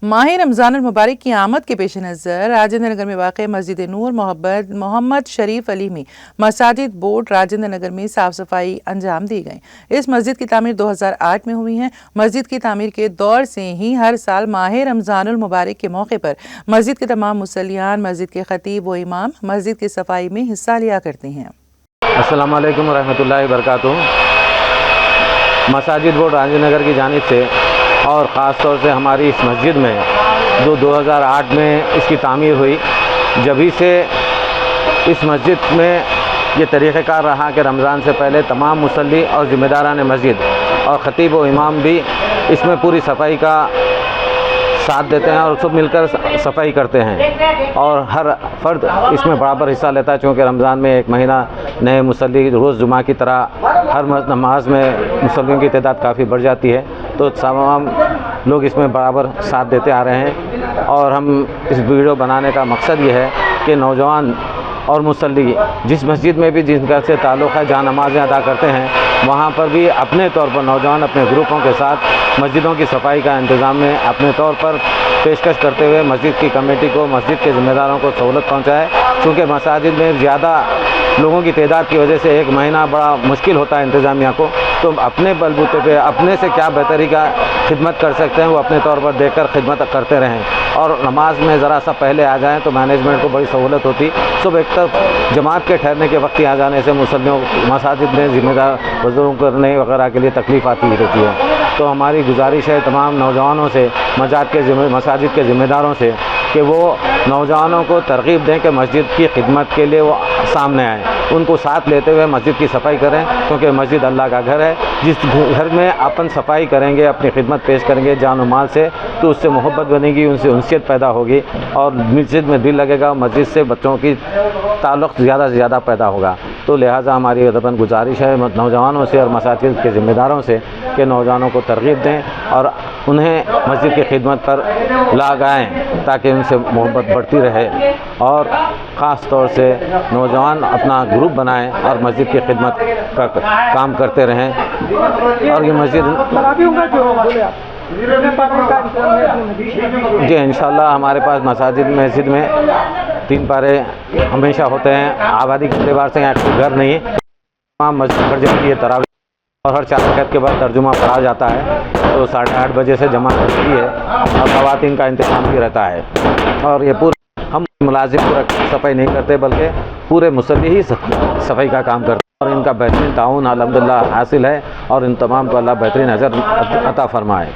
माह रमज़ान मुबारक की आमद के पेश नज़र राजेंद्र नगर में वाक़ मस्जिद नूर मोहम्मद शरीफ अली में मसाजिद बोर्ड राजेंद्र नगर में साफ़ सफाई अंजाम दी गई। इस मस्जिद की तामीर 2008 में हुई है। मस्जिद की तामीर के दौर से ही हर साल माह रमज़ान मुबारक के मौके पर मस्जिद के तमाम मुसल्लियान, मस्जिद के खतीब व इमाम मस्जिद की सफाई में हिस्सा लिया करते हैं। अस्सलाम वालेकुम रहमतुल्लाहि व बरकातुहू। मसाजिद बोर्ड राजेंद्र नगर की जानिब से और ख़ास तौर से हमारी इस मस्जिद में जो 2008 में इसकी तामीर हुई, जभी से इस मस्जिद में ये तरीक़ेकार रहा कि रमज़ान से पहले तमाम मुसल्ली और ज़िम्मेदारान मस्जिद और ख़तीब व इमाम भी इसमें पूरी सफाई का साथ देते हैं और सब मिलकर सफाई करते हैं और हर फ़र्द इसमें बराबर हिस्सा लेता है। चूँकि रमज़ान में एक महीना नए मुसल्ली रोज़ जुमा की तरह हर नमाज में मुसल्लियों की तादाद काफ़ी बढ़ जाती है, तो तमाम लोग इसमें बराबर साथ देते आ रहे हैं। और हम इस वीडियो बनाने का मकसद ये है कि नौजवान और मुसल्ली जिस मस्जिद में भी जिनका से ताल्लुक़ है, जहाँ नमाज़ें अदा करते हैं, वहाँ पर भी अपने तौर पर नौजवान अपने ग्रुपों के साथ मस्जिदों की सफाई का इंतज़ाम में अपने तौर पर पेशकश करते हुए मस्जिद की कमेटी को, मस्जिद के ज़िम्मेदारों को सहूलत पहुँचाए। चूँकि मसाजिद में ज़्यादा लोगों की तादाद की वजह से एक महीना बड़ा मुश्किल होता है इंतज़ामिया को, तो अपने बलबूते पे अपने से क्या बेहतरी का खिदमत कर सकते हैं वो अपने तौर पर देखकर खिदमत करते रहें और नमाज में ज़रा सा पहले आ जाएं तो मैनेजमेंट को बड़ी सहूलत होती। सब एक तरफ जमात के ठहरने के वक्त ही आ जाने से मुसल्लियों मसाजिद में ज़िम्मेदार वज़ू करने वगैरह के लिए तकलीफ़ आती रहती है। तो हमारी गुजारिश है तमाम नौजवानों से, मसाजिद के ज़िम्मेदारों से कि वो नौजवानों को तरग़ीब दें कि मस्जिद की खिदमत के लिए वो सामने आएँ, उनको साथ लेते हुए मस्जिद की सफाई करें, क्योंकि मस्जिद अल्लाह का घर है। जिस घर में अपन सफाई करेंगे, अपनी खिदमत पेश करेंगे जान और माल से, तो उससे मोहब्बत बनेगी, उनसे उनसियत पैदा होगी और मस्जिद में दिल लगेगा, मस्जिद से बच्चों की ताल्लुक़ ज़्यादा से ज़्यादा पैदा होगा। तो लिहाजा हमारी अदबन गुजारिश है नौजवानों से और मसाजिद के ज़िम्मेदारों से कि नौजवानों को तरग़ीब दें और उन्हें मस्जिद की खिदमत पर लगाएँ ताकि उनसे मोहब्बत बढ़ती रहे और ख़ास तौर से नौजवान अपना ग्रुप बनाएं और मस्जिद की खिदमत का काम करते रहें। और ये मस्जिद जी इंशाअल्लाह हमारे पास मस्जिद में 3 पारे हमेशा होते हैं। आबादी के एतबार से यहाँ कोई घर नहीं है, तमाम मस्जिद भर जाती है तरावी और हर 4 रकात के बाद तर्जुमा पढ़ा जाता है, तो 8:30 बजे से जमा होती है और ख़वातीन का इंतज़ाम भी रहता है। और ये पूरे हम मुलाजिम पूरा सफाई नहीं करते बल्कि पूरे मुसल्ली ही सफाई का काम करते हैं और इनका बेहतरीन ताउन अल्हम्दुलिल्लाह हासिल है और इन तमाम को अल्लाह बेहतरीन अजर अता फरमाए।